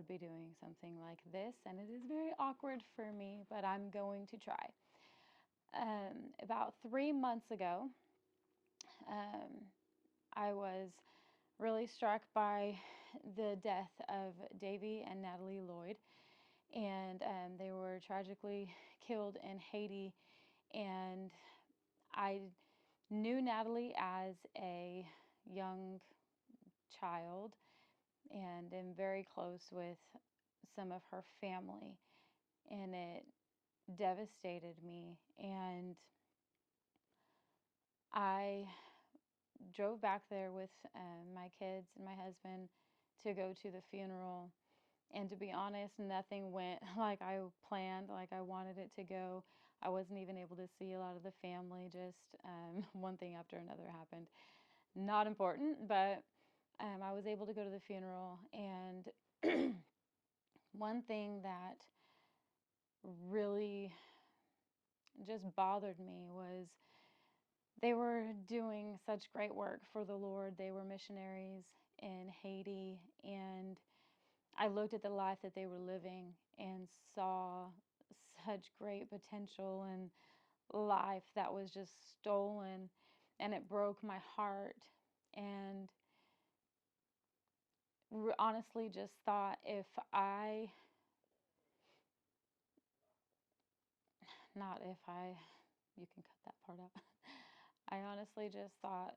be doing something like this, and it is very awkward for me, but I'm going to try. About 3 months ago, um, I was really struck by the death of Davey and Natalie Lloyd, and they were tragically killed in Haiti. And I knew Natalie as a young child and am very close with some of her family, and it devastated me. And I drove back there with my kids and my husband to go to the funeral. And to be honest, nothing went like I planned, like I wanted it to go. I wasn't even able to see a lot of the family, just one thing after another happened. Not important, but I was able to go to the funeral. And one thing that really just bothered me was they were doing such great work for the Lord. They were missionaries in Haiti, and I looked at the life that they were living and saw such great potential and life that was just stolen, and it broke my heart. And honestly just thought, if I, not if I, you can cut that part out. I honestly just thought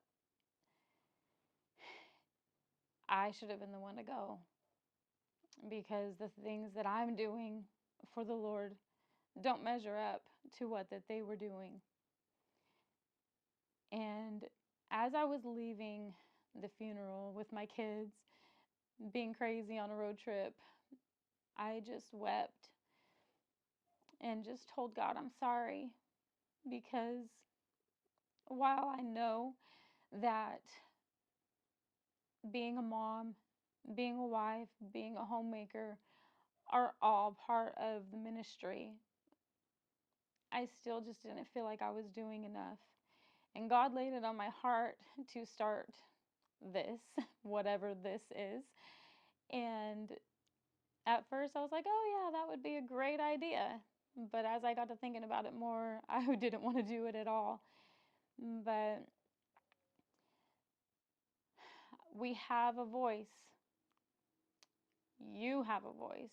I should have been the one to go, because the things that I'm doing for the Lord don't measure up to what that they were doing. And as I was leaving the funeral with my kids, being crazy on a road trip, I just wept and just told God I'm sorry, because while I know that being a mom, being a wife, being a homemaker are all part of the ministry, I still just didn't feel like I was doing enough. And God laid it on my heart to start this, whatever this is. And at first I was like, oh yeah, that would be a great idea. But as I got to thinking about it more, I didn't want to do it at all. But we have a voice. You have a voice.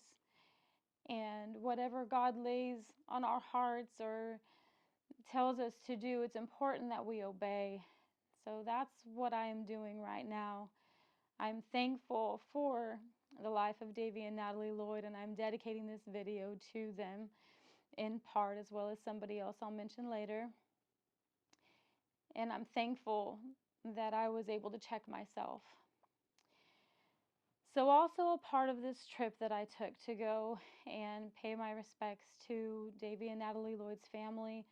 And whatever God lays on our hearts or tells us to do, it's important that we obey. So that's what I am doing right now. I'm thankful for the life of Davey and Natalie Lloyd, and I'm dedicating this video to them in part, as well as somebody else I'll mention later. And I'm thankful that I was able to check myself. So also a part of this trip that I took to go and pay my respects to Davey and Natalie Lloyd's family,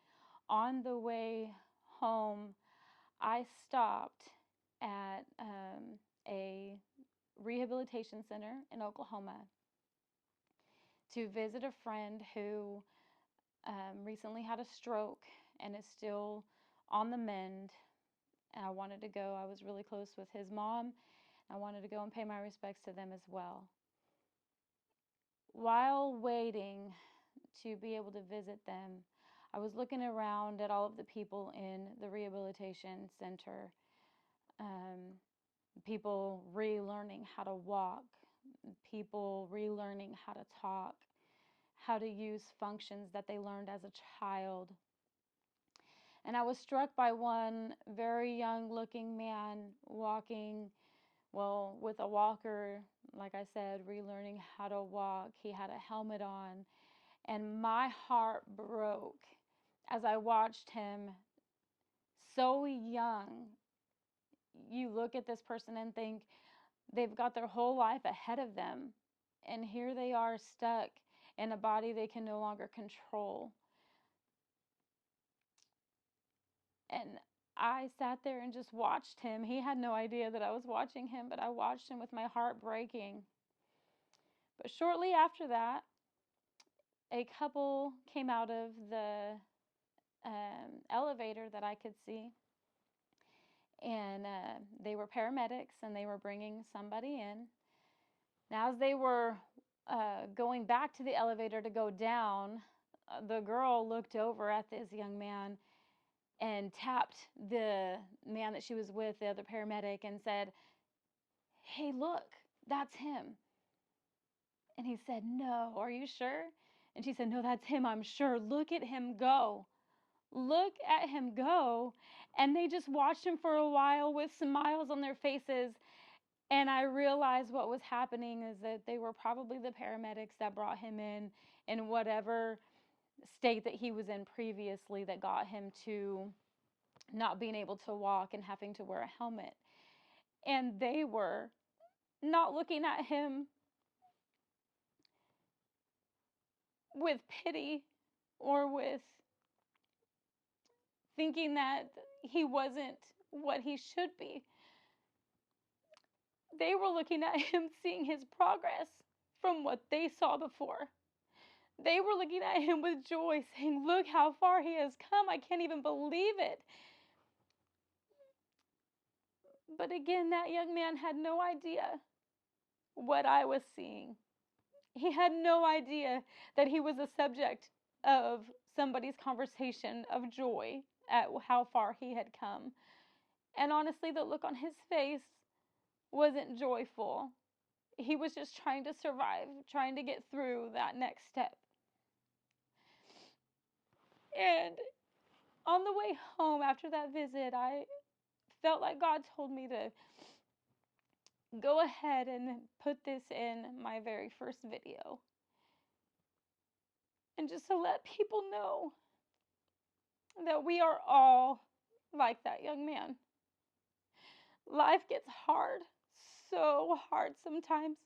on the way home, I stopped at a rehabilitation center in Oklahoma to visit a friend who recently had a stroke and is still on the mend. And I wanted to go. I was really close with his mom. I wanted to go and pay my respects to them as well. While waiting to be able to visit them, I was looking around at all of the people in the rehabilitation center. People relearning how to walk, people relearning how to talk, how to use functions that they learned as a child. And I was struck by one very young looking man walking, well, with a walker, like I said, relearning how to walk. He had a helmet on, and my heart broke as I watched him, so young. You look at this person and think they've got their whole life ahead of them, and here they are stuck in a body they can no longer control. And I sat there and just watched him. He had no idea that I was watching him, but I watched him with my heart breaking. But shortly after that, a couple came out of the elevator that I could see, and they were paramedics, and they were bringing somebody in. Now, as they were going back to the elevator to go down, the girl looked over at this young man and tapped the man that she was with, the other paramedic, and said, "Hey, look, that's him." And he said, "No, are you sure?" And she said, "No, that's him, I'm sure. Look at him go. Look at him go." And they just watched him for a while with smiles on their faces. And I realized what was happening is that they were probably the paramedics that brought him in whatever state that he was in previously, that got him to not being able to walk and having to wear a helmet. And they were not looking at him with pity or with thinking that he wasn't what he should be. They were looking at him, seeing his progress from what they saw before. They were looking at him with joy, saying, "Look how far he has come. I can't even believe it." But again, that young man had no idea what I was seeing. He had no idea that he was a subject of somebody's conversation of joy at how far he had come. And honestly, the look on his face wasn't joyful. He was just trying to survive, trying to get through that next step. And on the way home after that visit, I felt like God told me to go ahead and put this in my very first video. And just to let people know that we are all like that young man. Life gets hard, so hard sometimes,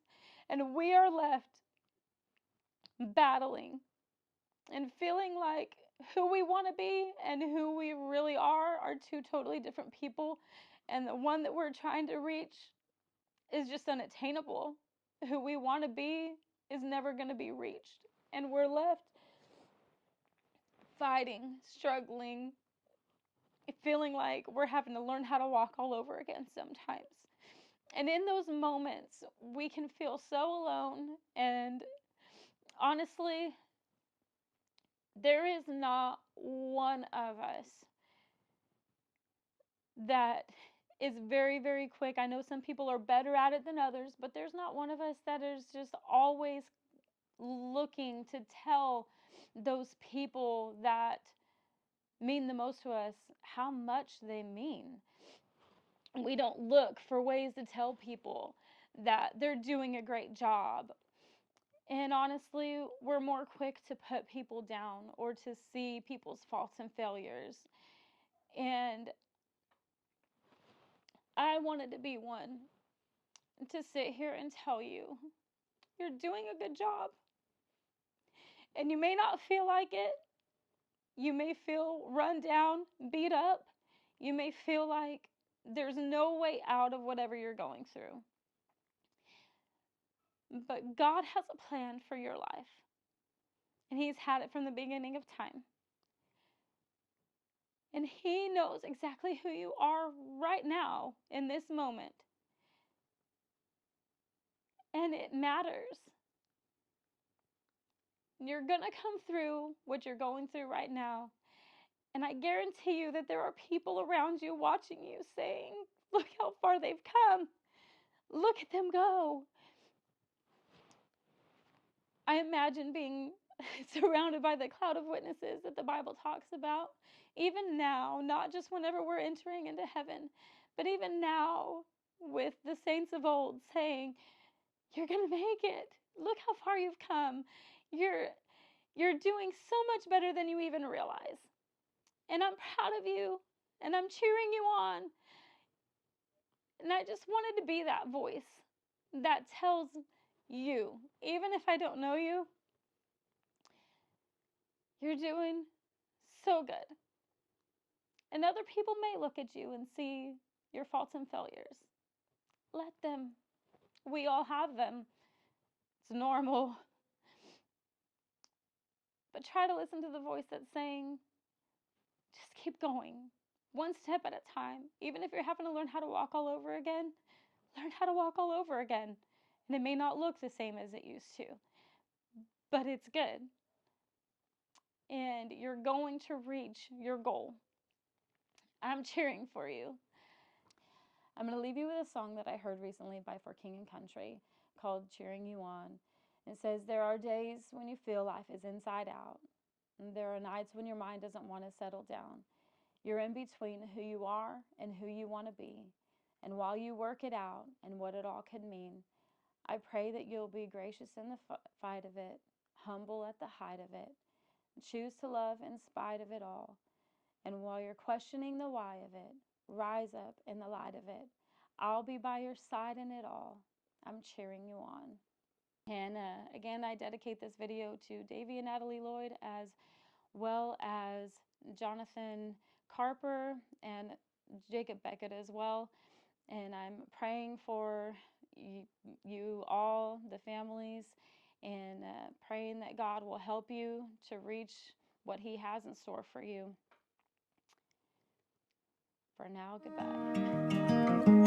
and we are left battling and feeling like who we want to be and who we really are two totally different people, and the one that we're trying to reach is just unattainable. Who we want to be is never going to be reached, and we're left fighting, struggling, feeling like we're having to learn how to walk all over again sometimes. And in those moments, we can feel so alone. And honestly, there is not one of us that is very, very quick. I know some people are better at it than others, but there's not one of us that is just always looking to tell those people that mean the most to us how much they mean. We don't look for ways to tell people that they're doing a great job. And honestly, we're more quick to put people down or to see people's faults and failures. And I wanted to be one to sit here and tell you, you're doing a good job. And you may not feel like it. You may feel run down, beat up. You may feel like there's no way out of whatever you're going through. But God has a plan for your life. And He's had it from the beginning of time. And He knows exactly who you are right now in this moment. And it matters. You're going to come through what you're going through right now. And I guarantee you that there are people around you watching you saying, "Look how far they've come. Look at them go." I imagine being surrounded by the cloud of witnesses that the Bible talks about, even now, not just whenever we're entering into heaven, but even now with the saints of old saying, "You're going to make it. Look how far you've come. You're doing so much better than you even realize. And I'm proud of you, and I'm cheering you on." And I just wanted to be that voice that tells you, even if I don't know you, you're doing so good. And other people may look at you and see your faults and failures. Let them. We all have them. It's normal. But try to listen to the voice that's saying, just keep going, one step at a time. Even if you're having to learn how to walk all over again, learn how to walk all over again. And it may not look the same as it used to. but it's good. And you're going to reach your goal. I'm cheering for you. I'm going to leave you with a song that I heard recently by For King and Country called Cheering You On. It says, there are days when you feel life is inside out. And there are nights when your mind doesn't want to settle down. You're in between who you are and who you want to be. And while you work it out and what it all could mean, I pray that you'll be gracious in the fight of it, humble at the height of it, choose to love in spite of it all. And while you're questioning the why of it, rise up in the light of it. I'll be by your side in it all. I'm cheering you on. And again, I dedicate this video to Davey and Natalie Lloyd, as well as Jonathan Carper and Jacob Beckett as well. And I'm praying for you all, the families, and praying that God will help you to reach what He has in store for you. For now, goodbye.